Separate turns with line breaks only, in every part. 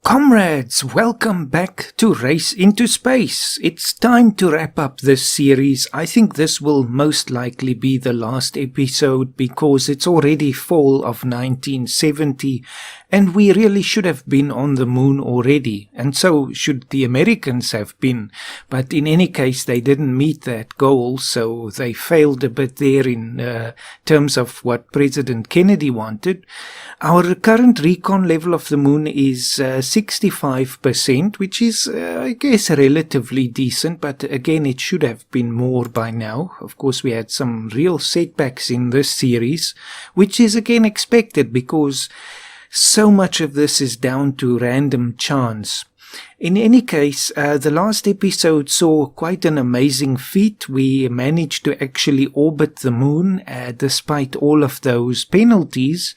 Comrades, welcome back to Race into Space. It's time to wrap up this series. I think this will most likely be the last episode because it's already fall of 1970 and we really should have been on the moon already, and so should the Americans have been. But in any case, they didn't meet that goal, so they failed a bit there in terms of what President Kennedy wanted. Our current recon level of the moon is 65%, which is, I guess, relatively decent, but again, it should have been more by now. Of course, we had some real setbacks in this series, which is again expected because so much of this is down to random chance. In any case, the last episode saw quite an amazing feat. We managed to actually orbit the moon despite all of those penalties,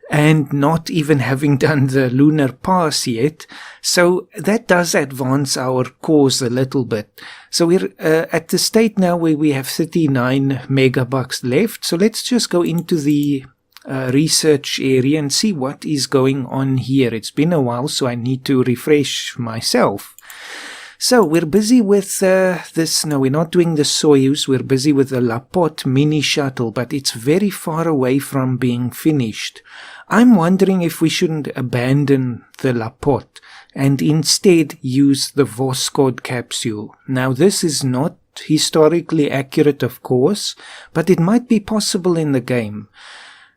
and not even having done the lunar pass yet. So that does advance our cause a little bit. So we're at the state now where we have 39 megabucks left. So let's just go into the research area and see what is going on here. It's been a while, so I need to refresh myself. So we're busy with this. No, we're not doing the Soyuz. We're busy with the Lapote mini shuttle, but it's very far away from being finished. I'm wondering if we shouldn't abandon the Lapote and instead use the Voskhod capsule. Now, this is not historically accurate, of course, but it might be possible in the game.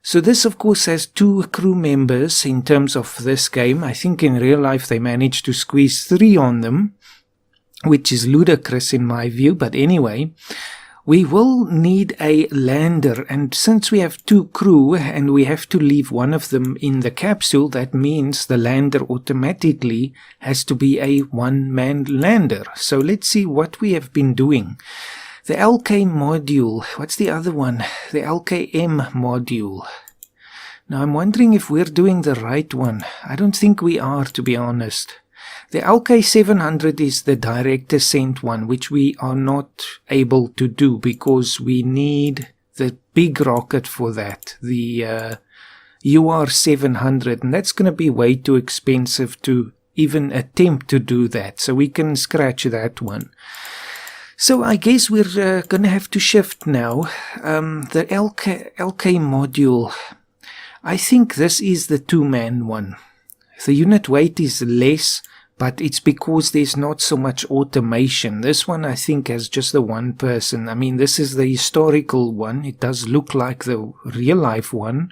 So this, of course, has 2 crew members in terms of this game. I think in real life they managed to squeeze 3 on them, which is ludicrous in my view. But anyway, we will need a lander, and since we have 2 crew and we have to leave one of them in the capsule, that means the lander automatically has to be a one-man lander. So let's see what we have been doing. The LK module, what's the other one? The LKM module. Now I'm wondering if we're doing the right one. I don't think we are, to be honest. The LK700 is the direct ascent one, which we are not able to do because we need the big rocket for that, the UR700, and that's going to be way too expensive to even attempt to do that, so we can scratch that one. So I guess we're going to have to shift now. The LK module, I think this is the 2-man one. The unit weight is less, but it's because there's not so much automation. This one, I think, has just the 1 person. I mean, this is the historical one. It does look like the real-life one.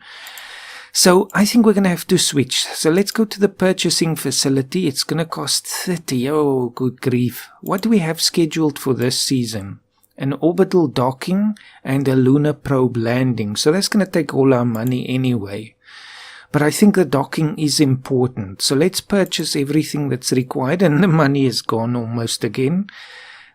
So I think we're going to have to switch. So let's go to the purchasing facility. It's going to cost 30. Oh, good grief. What do we have scheduled for this season? An orbital docking and a lunar probe landing. So that's going to take all our money anyway. But I think the docking is important. So let's purchase everything that's required. And the money is gone almost again.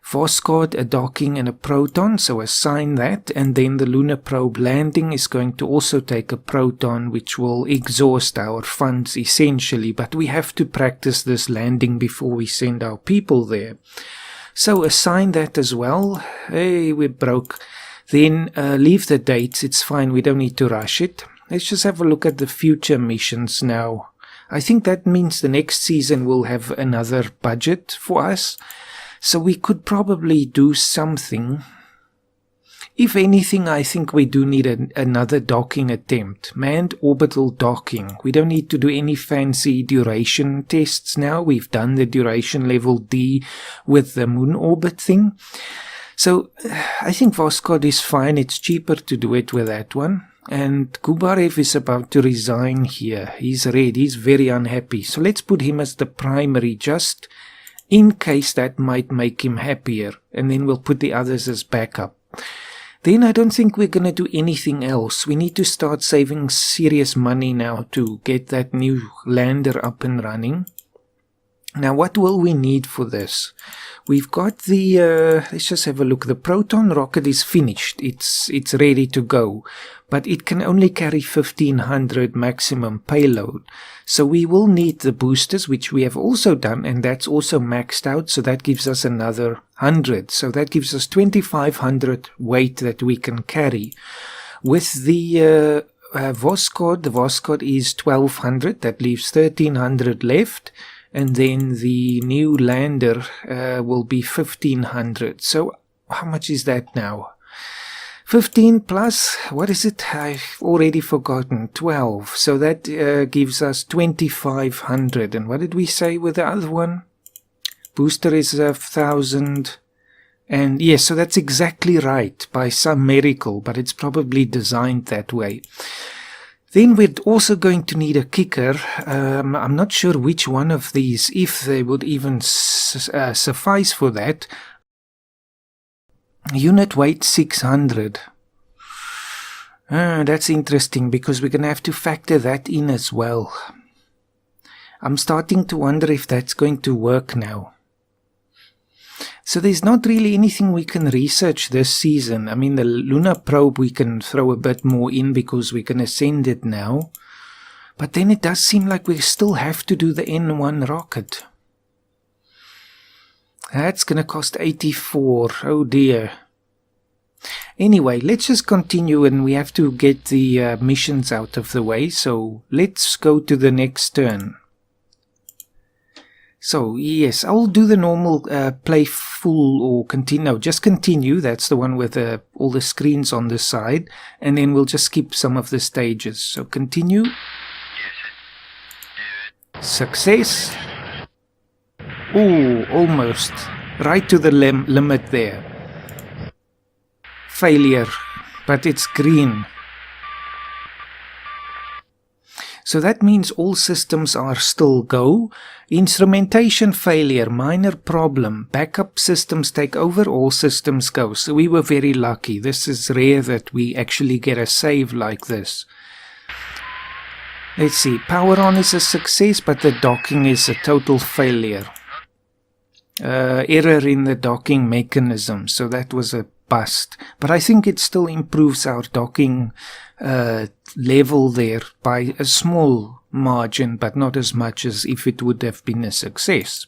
Voskhod, a docking and a proton. So assign that. And then the lunar probe landing is going to also take a proton, which will exhaust our funds essentially. But we have to practice this landing before we send our people there. So assign that as well. Hey, we're broke. Then leave the dates. It's fine. We don't need to rush it. Let's just have a look at the future missions now. I think that means the next season will have another budget for us. So we could probably do something. If anything, I think we do need another docking attempt. Manned orbital docking. We don't need to do any fancy duration tests now. We've done the duration level D with the moon orbit thing. So I think Voskhod is fine. It's cheaper to do it with that one. And Gubarev is about to resign here. He's red. He's very unhappy. So let's put him as the primary just in case that might make him happier. And then we'll put the others as backup. Then I don't think we're going to do anything else. We need to start saving serious money now to get that new lander up and running. Now, what will we need for this? We've got the, let's just have a look. The Proton rocket is finished. It's ready to go. But it can only carry 1500 maximum payload. So we will need the boosters, which we have also done, and that's also maxed out. So that gives us another 100. So that gives us 2500 weight that we can carry. With the Voskhod. The Voskhod is 1200. That leaves 1300 left. And then the new lander will be 1500. So how much is that now? 15 plus, what is it? I've already forgotten. 12. So that gives us 2500. And what did we say with the other one? Booster is 1000. And yes, so that's exactly right by some miracle, but it's probably designed that way. Then we're also going to need a kicker. I'm not sure which one of these, if they would even suffice for that. Unit weight 600. That's interesting because we're going to have to factor that in as well. I'm starting to wonder if that's going to work now. So there's not really anything we can research this season. I mean, the lunar probe we can throw a bit more in because we can ascend it now. But then it does seem like we still have to do the N1 rocket. That's going to cost 84. Oh dear. Anyway, let's just continue, and we have to get the missions out of the way. So let's go to the next turn. So yes, I'll do the normal play full or continue. No, just continue. That's the one with all the screens on the side. And then we'll just skip some of the stages. So continue. Success. Oh, almost. Right to the limit there. Failure. But it's green. So that means all systems are still go. Instrumentation failure, minor problem. Backup systems take over, all systems go. So we were very lucky. This is rare that we actually get a save like this. Let's see. Power on is a success, but the docking is a total failure. Error in the docking mechanism. So that was a bust. But I think it still improves our docking level there by a small margin, but not as much as if it would have been a success.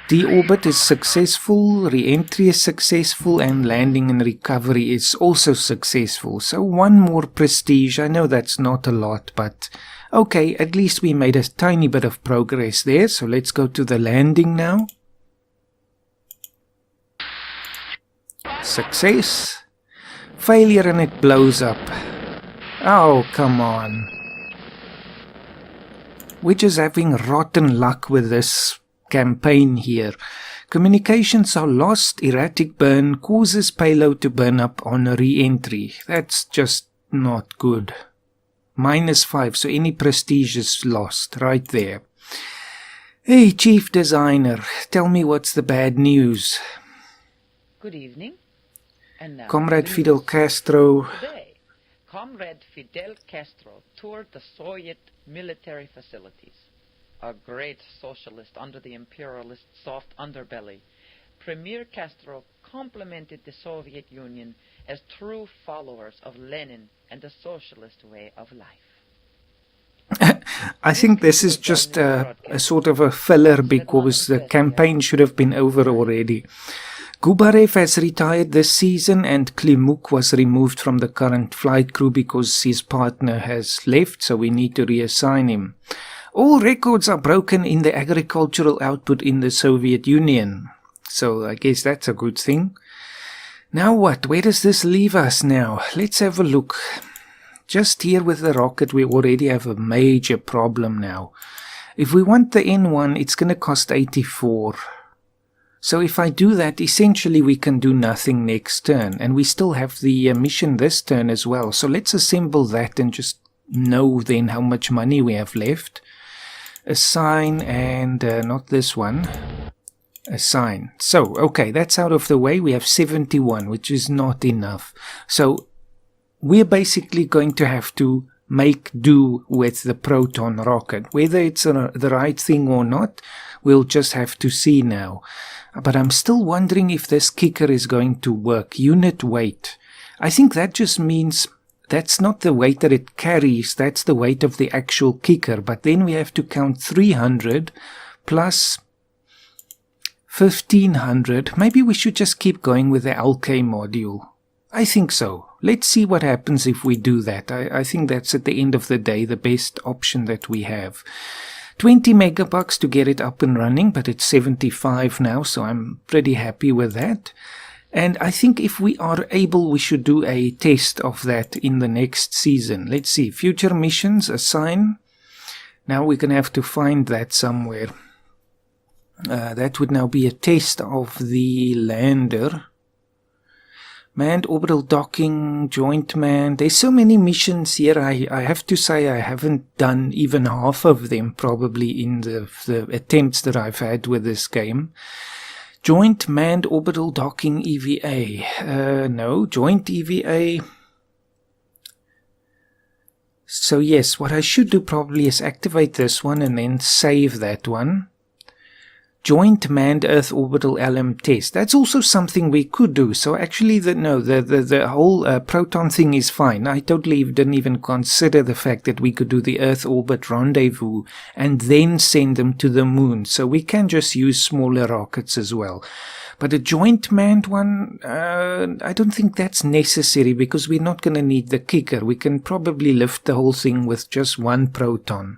Deorbit is successful, re-entry is successful, and landing and recovery is also successful. So one more prestige. I know that's not a lot, but okay, at least we made a tiny bit of progress there. So let's go to the landing now. Success. Failure, and it blows up. Oh, come on. We're just having rotten luck with this campaign here. Communications are lost. Erratic burn causes payload to burn up on a re-entry. That's just not good. -5, so any prestige is lost right there. Hey, Chief Designer, tell me what's the bad news.
Good evening. And now
Comrade Fidel Castro.
Today, Comrade Fidel Castro toured the Soviet military facilities. A great socialist under the imperialist soft underbelly, Premier Castro complimented the Soviet Union as true followers of Lenin and the socialist way of life.
I think this is just a sort of a filler because the campaign should have been over already. Gubarev has retired this season, and Klimuk was removed from the current flight crew because his partner has left, so we need to reassign him. All records are broken in the agricultural output in the Soviet Union. So I guess that's a good thing. Now what? Where does this leave us now? Let's have a look. Just here with the rocket, we already have a major problem now. If we want the N1, it's going to cost 84. So if I do that, essentially we can do nothing next turn. And we still have the mission this turn as well. So let's assemble that and just know then how much money we have left. Assign, and not this one. Assign. So, okay, that's out of the way. We have 71, which is not enough. So we're basically going to have to make do with the Proton rocket. Whether it's the right thing or not, we'll just have to see now. But I'm still wondering if this kicker is going to work. Unit weight. I think that just means that's not the weight that it carries. That's the weight of the actual kicker. But then we have to count 300 plus 1500. Maybe we should just keep going with the LK module. I think so. Let's see what happens if we do that. I think that's at the end of the day the best option that we have. 20 megabucks to get it up and running, but it's 75 now, so I'm pretty happy with that. And I think if we are able, we should do a test of that in the next season. Let's see, future missions, assign. Now we're going to have to find that somewhere. That would now be a test of the lander. Manned orbital docking, joint manned. There's so many missions here. I have to say I haven't done even half of them probably in the attempts that I've had with this game. Joint manned orbital docking EVA. No, joint EVA. So yes, what I should do probably is activate this one and then save that one. Joint manned Earth orbital LM test. That's also something we could do. So actually, the whole proton thing is fine. I totally didn't even consider the fact that we could do the Earth orbit rendezvous and then send them to the moon. So we can just use smaller rockets as well. But a joint manned one, I don't think that's necessary because we're not going to need the kicker. We can probably lift the whole thing with just one proton.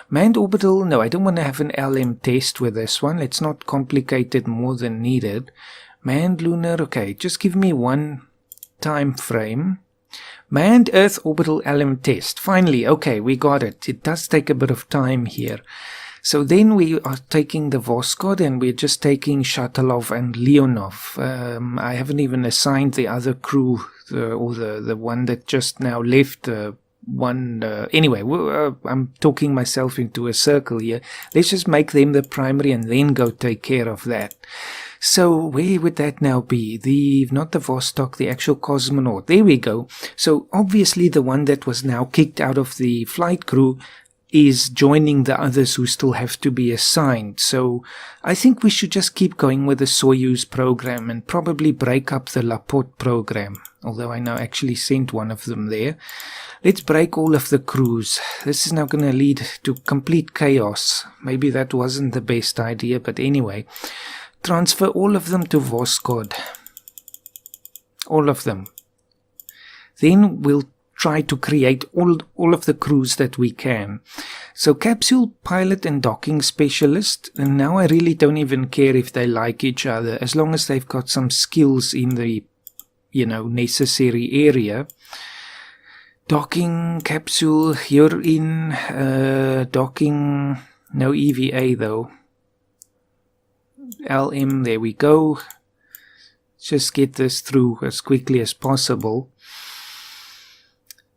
Manned orbital, no, I don't want to have an LM test with this one. Let's not complicate it more than needed. Manned lunar, okay, just give me one time frame. Manned Earth orbital LM test. Finally, okay, we got it. It does take a bit of time here. So then we are taking the Voskhod and we're just taking Shatilov and Leonov. I haven't even assigned the other crew, the one that just now left, anyway, I'm talking myself into a circle here. Let's just make them the primary and then go take care of that. So where would that now be? Not the Vostok, the actual cosmonaut. There we go. So obviously the one that was now kicked out of the flight crew is joining the others who still have to be assigned. So I think we should just keep going with the Soyuz program and probably break up the Lapot program. Although I now actually sent one of them there. Let's break all of the crews. This is now going to lead to complete chaos. Maybe that wasn't the best idea, but anyway. Transfer all of them to Voskhod. All of them. Then we'll try to create all of the crews that we can. So capsule pilot and docking specialist, and now I really don't even care if they like each other, as long as they've got some skills in the necessary area. Docking capsule, you're in. Docking, no EVA though. LM, there we go. Just get this through as quickly as possible.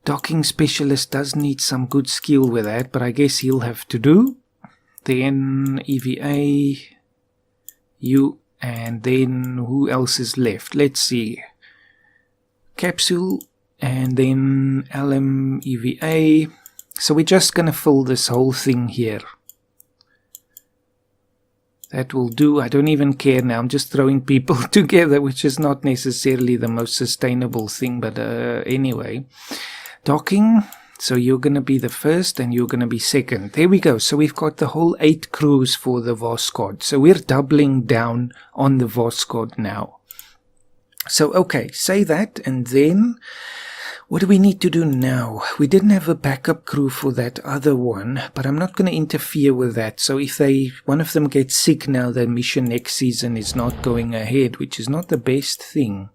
Docking specialist does need some good skill with that, but I guess he'll have to do. Then EVA, you, and then who else is left? Let's see. Capsule, and then LM, EVA. So we're just going to fill this whole thing here. That will do. I don't even care now. I'm just throwing people together, which is not necessarily the most sustainable thing, but anyway. Docking, so you're going to be the first and you're going to be second. There we go. So we've got the whole 8 crews for the Voskhod. So we're doubling down on the Voskhod now. So, okay, say that, and then what do we need to do now? We didn't have a backup crew for that other one, but I'm not going to interfere with that. So if one of them gets sick now, the mission next season is not going ahead, which is not the best thing.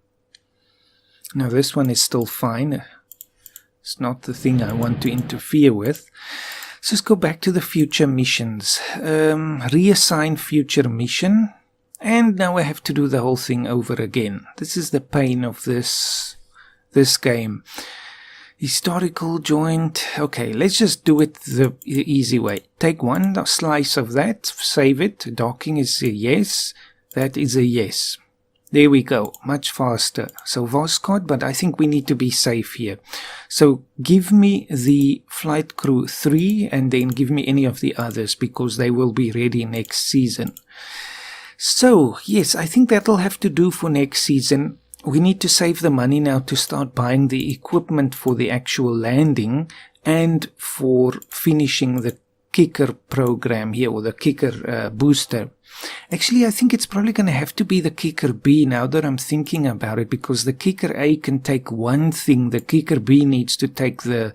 Now this one is still fine. It's not the thing I want to interfere with. So let's go back to the future missions. Reassign future mission. And now I have to do the whole thing over again. This is the pain of this game. Historical joint. Okay, let's just do it the easy way. Take one slice of that, save it. Docking is a yes. That is a yes. There we go, much faster. So Voskhod, but I think we need to be safe here. So give me the flight crew 3 and then give me any of the others because they will be ready next season. So, yes, I think that'll have to do for next season. We need to save the money now to start buying the equipment for the actual landing and for finishing the kicker program here, or the kicker booster. Actually, I think it's probably going to have to be the kicker B now that I'm thinking about it, because the kicker A can take one thing. The kicker B needs to take the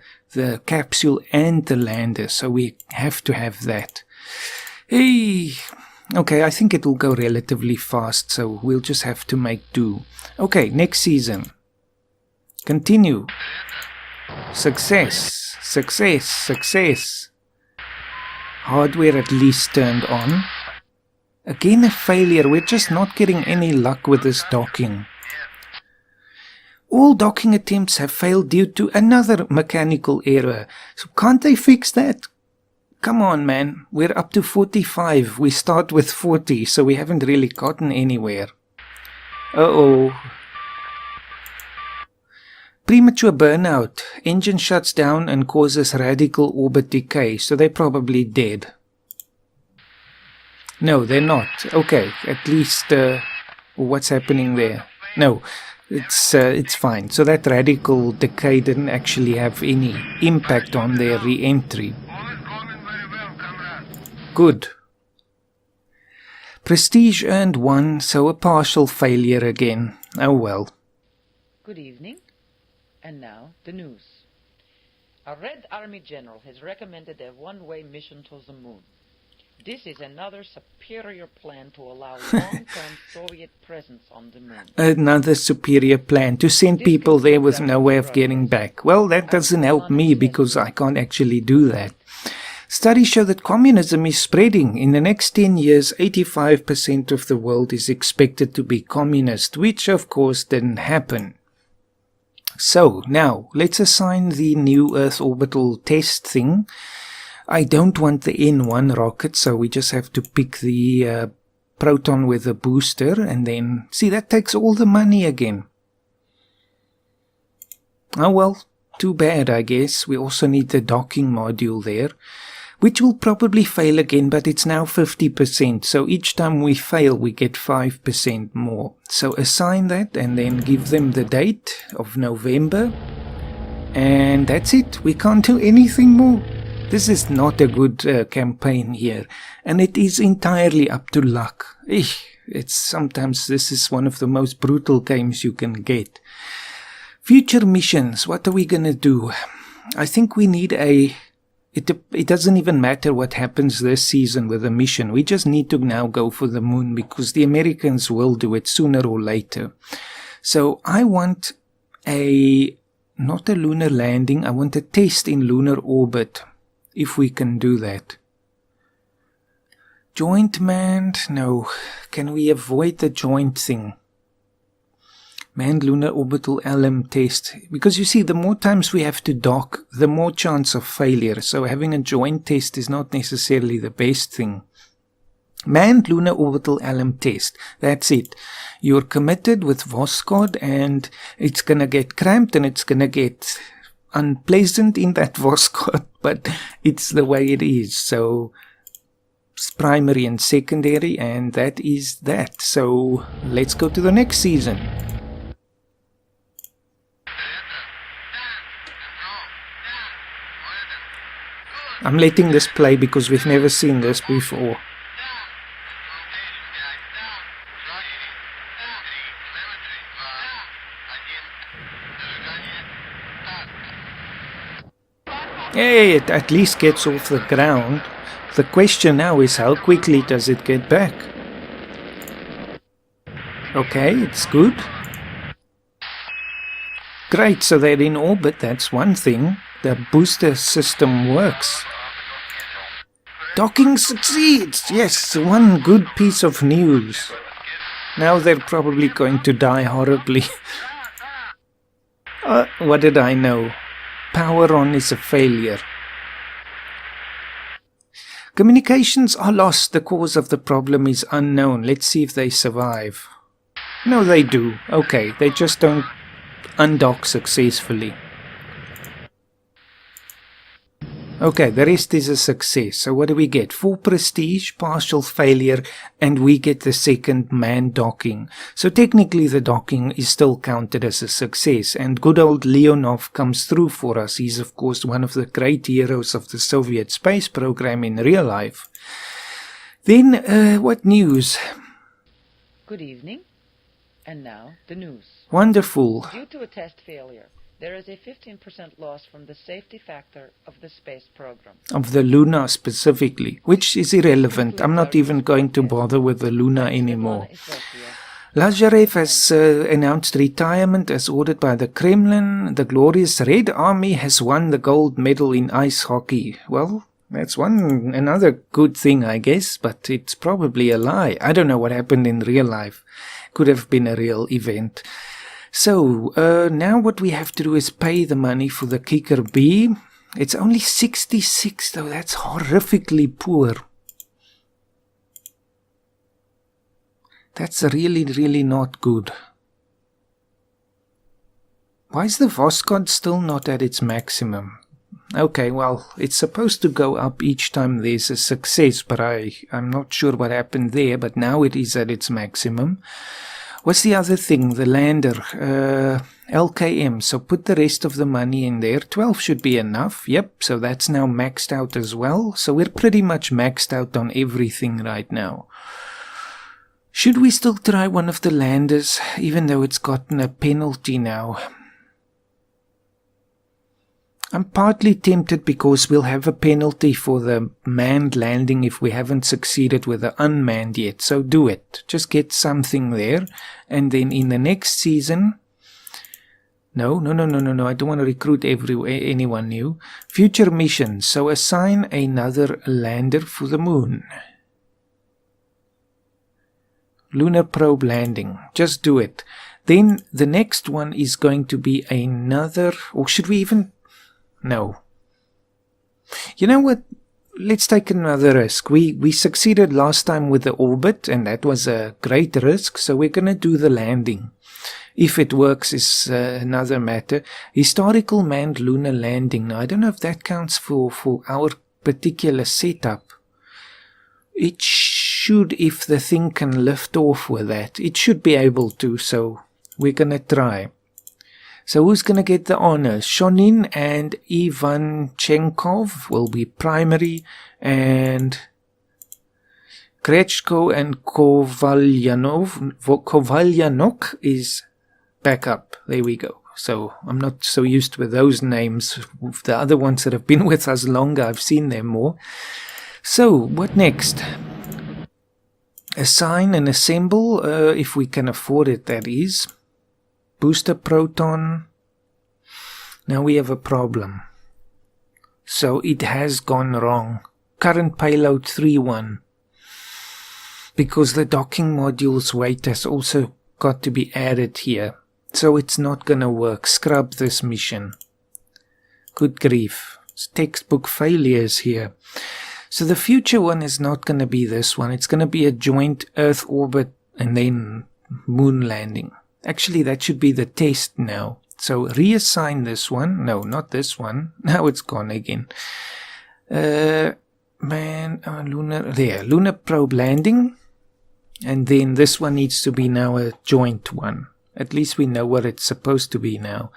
capsule and the lander, so we have to have that. Hey, okay, I think it will go relatively fast, so we'll just have to make do. Okay, next season. Continue. Success, success, success. Hardware at least turned on. Again a failure. We're just not getting any luck with this docking. All docking attempts have failed due to another mechanical error. So can't they fix that? Come on, man. We're up to 45. We start with 40, so we haven't really gotten anywhere. Uh-oh. Premature burnout. Engine shuts down and causes radical orbit decay, so they're probably dead. No, they're not. Okay, at least what's happening there? No, it's fine. So that radical decay didn't actually have any impact on their re-entry. Good. Prestige earned 1, so a partial failure again. Oh well.
Good evening. And now, the news. A Red Army general has recommended a one-way mission to the moon. This is another superior plan to allow long-term Soviet presence on the moon.
Another superior plan to send people there with no way of getting back. Well, that doesn't help me because I can't actually do that. Studies show that communism is spreading. In the next 10 years, 85% of the world is expected to be communist, which of course didn't happen. So, now, let's assign the new Earth orbital test thing. I don't want the N1 rocket, so we just have to pick the Proton with a booster, and then, see, that takes all the money again. Oh well, too bad, I guess. We also need the docking module there, which will probably fail again, but it's now 50%, so each time we fail, we get 5% more. So assign that, and then give them the date of November, and that's it. We can't do anything more. This is not a good campaign here, and it is entirely up to luck. Sometimes this is one of the most brutal games you can get. Future missions, what are we gonna do? I think we need it doesn't even matter what happens this season with the mission. We just need to now go for the moon because the Americans will do it sooner or later. So I want not a lunar landing, I want a test in lunar orbit, if we can do that. Joint manned? No. Can we avoid the joint thing? Manned lunar orbital LM test. Because you see, the more times we have to dock, the more chance of failure. So having a joint test is not necessarily the best thing. Manned lunar orbital LM test. That's it. You're committed with Voskhod, and it's gonna get cramped and it's gonna get unpleasant in that Voskhod, but it's the way it is. So it's primary and secondary, and that is that. So let's go to the next season. I'm letting this play because we've never seen this before. Hey, it at least gets off the ground. The question now is, how quickly does it get back? Okay, it's good. Great, so they're in orbit, that's one thing. The booster system works. Docking succeeds! Yes, one good piece of news. Now they're probably going to die horribly. What did I know? Power on is a failure. Communications are lost. The cause of the problem is unknown. Let's see if they survive. No, they do. Okay, they just don't undock successfully. Okay, the rest is a success. So what do we get? 4 prestige, partial failure, and we get the second man docking. So technically the docking is still counted as a success. And good old Leonov comes through for us. He's of course one of the great heroes of the Soviet space program in real life. Then, what news?
Good evening. And now, the news.
Wonderful.
Due to a test failure, there is a 15% loss from the safety factor of the space program.
Of the Luna specifically, which is irrelevant. I'm not even going to bother with the Luna anymore. Lazarev has announced retirement as ordered by the Kremlin. The glorious Red Army has won the gold medal in ice hockey. Well, that's another good thing, I guess, but it's probably a lie. I don't know what happened in real life. Could have been a real event. So, now what we have to do is pay the money for the Kicker B. It's only 66 though, that's horrifically poor. That's really, really not good. Why is the Voskhod still not at its maximum? Okay, well, it's supposed to go up each time there's a success, but I'm not sure what happened there, but now it is at its maximum. What's the other thing? The lander, LKM. So put the rest of the money in there. 12 should be enough. Yep, so that's now maxed out as well. So we're pretty much maxed out on everything right now. Should we still try one of the landers, even though it's gotten a penalty now? I'm partly tempted because we'll have a penalty for the manned landing if we haven't succeeded with the unmanned yet. So do it. Just get something there. And then in the next season... No. I don't want to recruit anyone new. Future missions. So assign another lander for the moon. Lunar probe landing. Just do it. Then the next one is going to be another... Or should we even... No. You know what? Let's take another risk. We succeeded last time with the orbit, and that was a great risk, so we're going to do the landing. If it works is another matter. Historical manned lunar landing. Now, I don't know if that counts for our particular setup. It should, if the thing can lift off with that. It should be able to, so we're going to try. So who's going to get the honors? Shonin and Ivanchenkov will be primary, and Krechko and Kovalyanok is backup. There we go. So I'm not so used with those names. The other ones that have been with us longer, I've seen them more. So what next? Assign and assemble, if we can afford it, that is. Booster proton. Now we have a problem. So it has gone wrong. Current payload 3-1. Because the docking module's weight has also got to be added here. So it's not gonna work. Scrub this mission. Good grief. It's textbook failures here. So the future one is not gonna be this one. It's gonna be a joint Earth orbit and then moon landing. Actually, that should be the test now. So reassign this one. No, not this one. Now it's gone again. Lunar probe landing. And then this one needs to be now a joint one. At least we know what it's supposed to be now.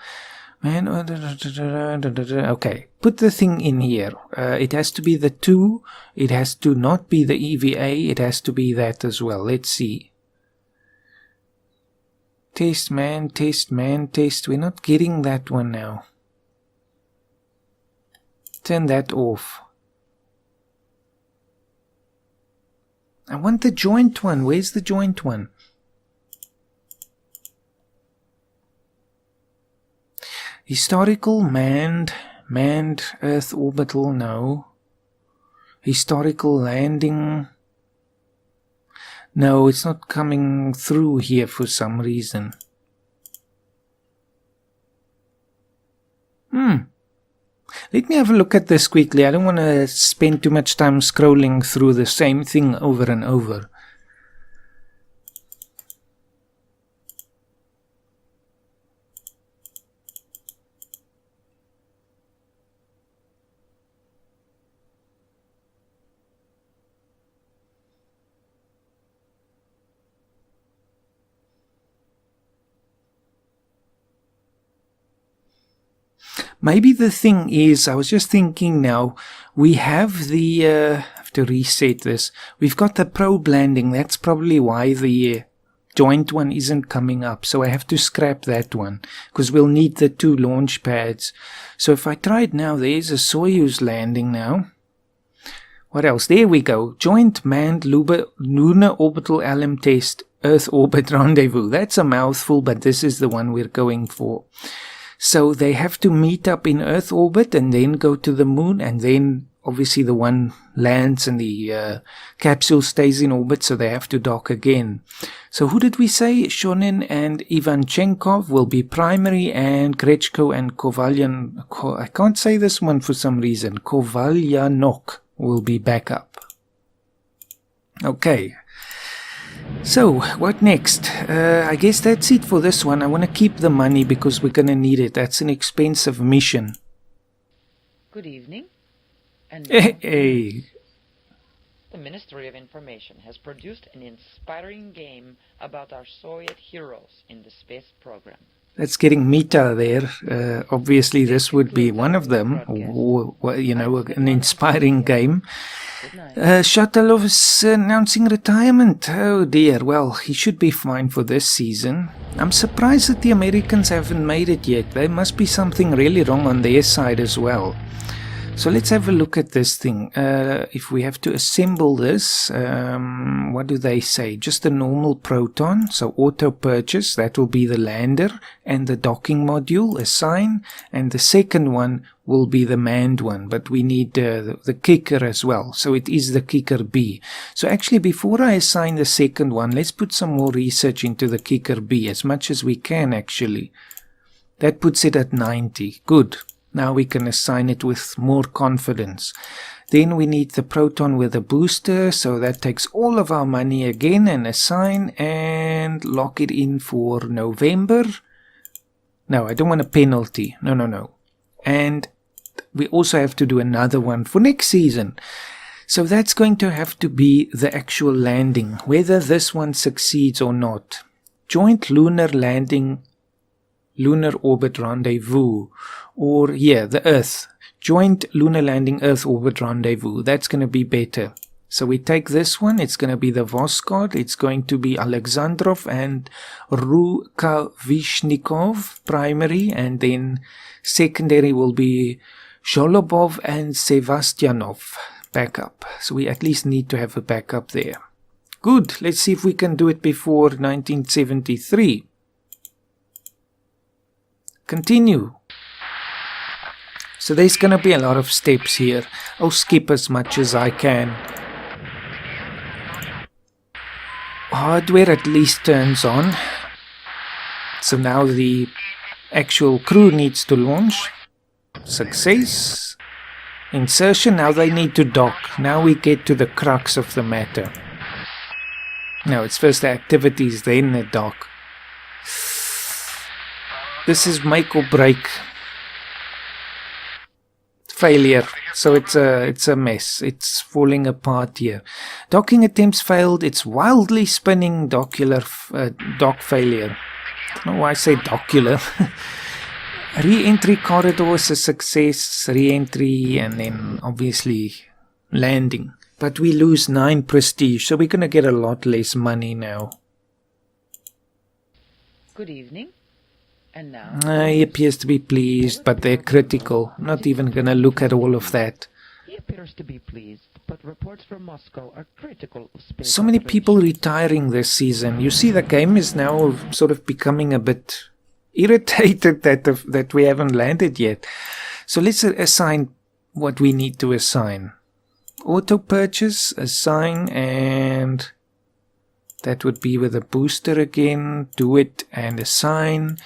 Okay, put the thing in here. It has to be the 2. It has to not be the EVA. It has to be that as well. Let's see. Test, man, test, man, test. We're not getting that one now. Turn that off. I want the joint one. Where's the joint one? Historical manned Earth orbital, no. Historical landing. No, it's not coming through here for some reason. Let me have a look at this quickly. I don't want to spend too much time scrolling through the same thing over and over. Maybe the thing is, I was just thinking now, we have the, have to reset this. We've got the probe landing. That's probably why the joint one isn't coming up. So I have to scrap that one because we'll need the 2 launch pads. So if I try it now, there's a Soyuz landing now. What else? There we go. Joint manned lunar orbital LM test, Earth orbit rendezvous. That's a mouthful, but this is the one we're going for. So they have to meet up in Earth orbit and then go to the moon, and then obviously the one lands and the capsule stays in orbit, so they have to dock again. So who did we say? Shonin and Ivanchenkov will be primary, and Grechko and I can't say this one for some reason. Kovalyanok will be backup. Okay. So, what next? I guess that's it for this one. I want to keep the money because we're going to need it. That's an expensive mission.
Good evening. And
Hey.
The Ministry of Information has produced an inspiring game about our Soviet heroes in the space program.
That's getting meta there. Obviously, this would be one of them. Or, you know, an inspiring game. Shatilov is announcing retirement. Oh dear. Well, he should be fine for this season. I'm surprised that the Americans haven't made it yet. There must be something really wrong on their side as well. So let's have a look at this thing. If we have to assemble this, what do they say? Just a normal Proton, so auto purchase, that will be the lander and the docking module, assign, and the second one will be the manned one, but we need the kicker as well, so it is the kicker B. So actually before I assign the second one, let's put some more research into the kicker B, as much as we can actually. That puts it at 90. Good. Now we can assign it with more confidence. Then we need the Proton with a booster, so that takes all of our money again, and assign and lock it in for November. No, I don't want a penalty. No. And we also have to do another one for next season. So that's going to have to be the actual landing, whether this one succeeds or not. Joint lunar landing, lunar orbit rendezvous. Or, the Earth. Joint lunar landing Earth orbit rendezvous. That's going to be better. So we take this one. It's going to be the Voskhod. It's going to be Alexandrov and Rukavishnikov primary. And then secondary will be Zholobov and Sevastyanov backup. So we at least need to have a backup there. Good. Let's see if we can do it before 1973. Continue. So there's going to be a lot of steps here. I'll skip as much as I can. Hardware at least turns on. So now the actual crew needs to launch. Success. Insertion. Now they need to dock. Now we get to the crux of the matter. Now it's first the activities, then the dock. This is make or break. Failure. So it's a mess. It's falling apart here. Docking attempts failed. It's wildly spinning dock failure. I don't know why I say docular. Re-entry corridors a success. Re-entry and then obviously landing. But we lose 9 prestige, so we're going to get a lot less money now.
Good evening. And now...
He appears to be pleased, but they're critical. I'm not even going to look at all of that.
He appears to be pleased, but reports from Moscow are critical of space.
So many people retiring this season. You see, the game is now sort of becoming a bit irritated that we haven't landed yet. So let's assign what we need to assign. Auto purchase, assign, and that would be with a booster again. Do it and assign.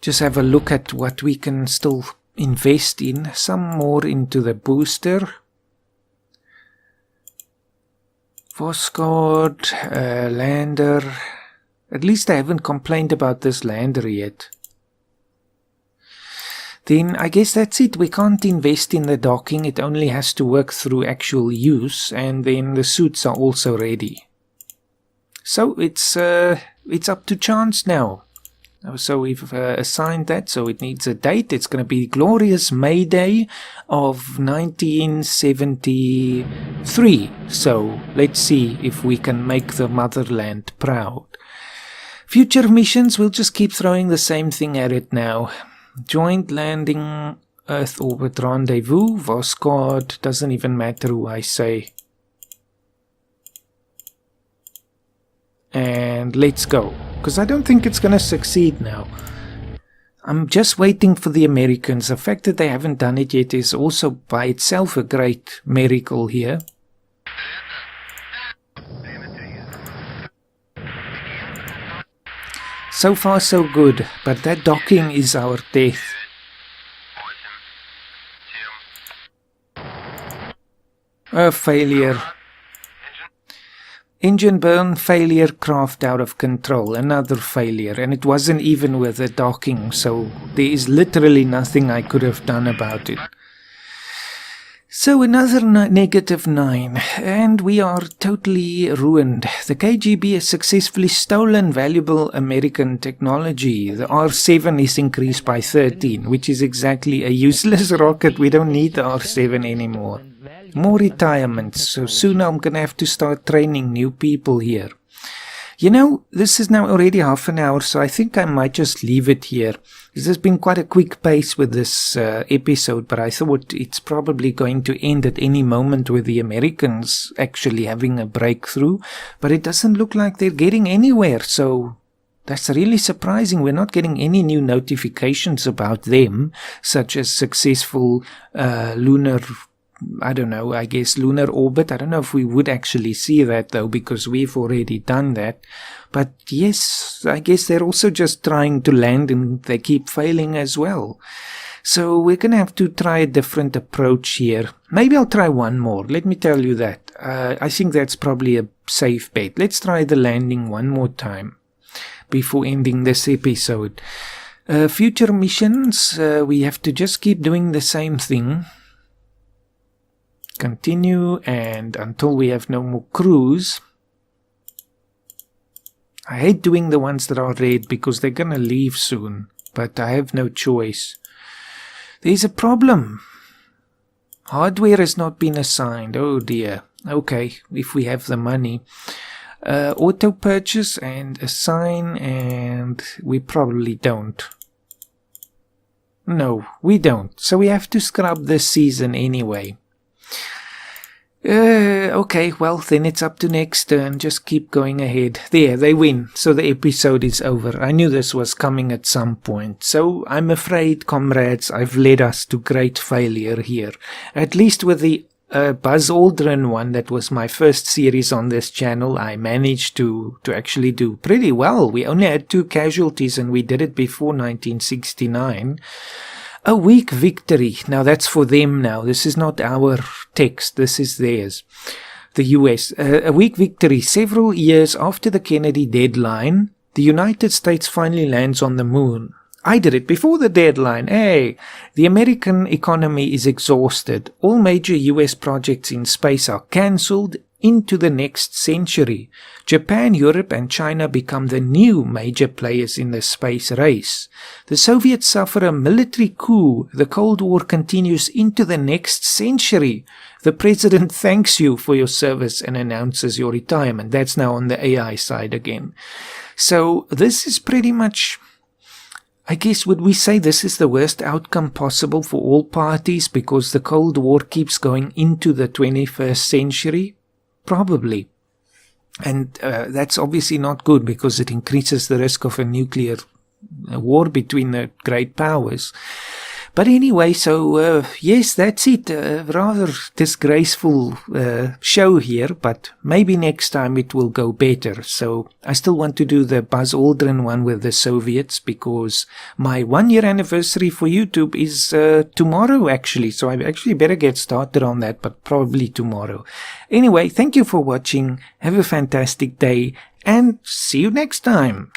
Just have a look at what we can still invest in. Some more into the booster. Voskhod, lander. At least I haven't complained about this lander yet. Then I guess that's it. We can't invest in the docking. It only has to work through actual use. And then the suits are also ready. So it's up to chance now. So we've assigned that, so it needs a date. It's going to be Glorious May Day of 1973. So let's see if we can make the motherland proud. Future missions, we'll just keep throwing the same thing at it now. Joint landing, Earth orbit rendezvous, Voskhod, doesn't even matter who I say. And let's go, because I don't think it's going to succeed now. I'm just waiting for the Americans. The fact that they haven't done it yet is also by itself a great miracle here. So far so good, but that docking is our death. A failure. Engine burn, failure, craft out of control, another failure, and it wasn't even with the docking, so there is literally nothing I could have done about it. So another -9, and we are totally ruined. The KGB has successfully stolen valuable American technology. The R7 is increased by 13, which is exactly a useless rocket. We don't need the R7 anymore. More retirements, so soon I'm going to have to start training new people here. You know, this is now already half an hour, so I think I might just leave it here. This has been quite a quick pace with this episode, but I thought it's probably going to end at any moment with the Americans actually having a breakthrough, but it doesn't look like they're getting anywhere, so that's really surprising. We're not getting any new notifications about them, such as successful lunar, I don't know, I guess lunar orbit. I don't know if we would actually see that though, because we've already done that. But yes, I guess they're also just trying to land and they keep failing as well. So we're going to have to try a different approach here. Maybe I'll try one more. Let me tell you that. I think that's probably a safe bet. Let's try the landing one more time before ending this episode. Future missions, we have to just keep doing the same thing. Continue, and until we have no more crews. I hate doing the ones that are red because they're gonna leave soon, but I have no choice. There's a problem. Hardware has not been assigned. Oh dear. Okay, if we have the money. Auto purchase and assign, and we probably don't. No, we don't. So we have to scrub this season anyway. Okay, well then it's up to next turn. Just keep going ahead. There, they win. So the episode is over. I knew this was coming at some point. So I'm afraid, comrades, I've led us to great failure here. At least with the Buzz Aldrin one, that was my first series on this channel, I managed to actually do pretty well. We only had 2 casualties and we did it before 1969. A weak victory. Now that's for them now. This is not our text. This is theirs. The US. A weak victory. Several years after the Kennedy deadline, the United States finally lands on the moon. I did it before the deadline. Hey, the American economy is exhausted. All major US projects in space are cancelled into the next century. Japan, Europe and China become the new major players in the space race. The Soviets suffer a military coup. The Cold War continues into the next century. The president thanks you for your service and announces your retirement. That's now on the AI side again. So this is pretty much, I guess, would we say this is the worst outcome possible for all parties because the Cold War keeps going into the 21st century? Probably. And that's obviously not good because it increases the risk of a nuclear war between the great powers. But anyway, so yes, that's it. Rather disgraceful show here, but maybe next time it will go better. So I still want to do the Buzz Aldrin one with the Soviets because my 1-year anniversary for YouTube is tomorrow actually. So I actually better get started on that, but probably tomorrow. Anyway, thank you for watching. Have a fantastic day and see you next time.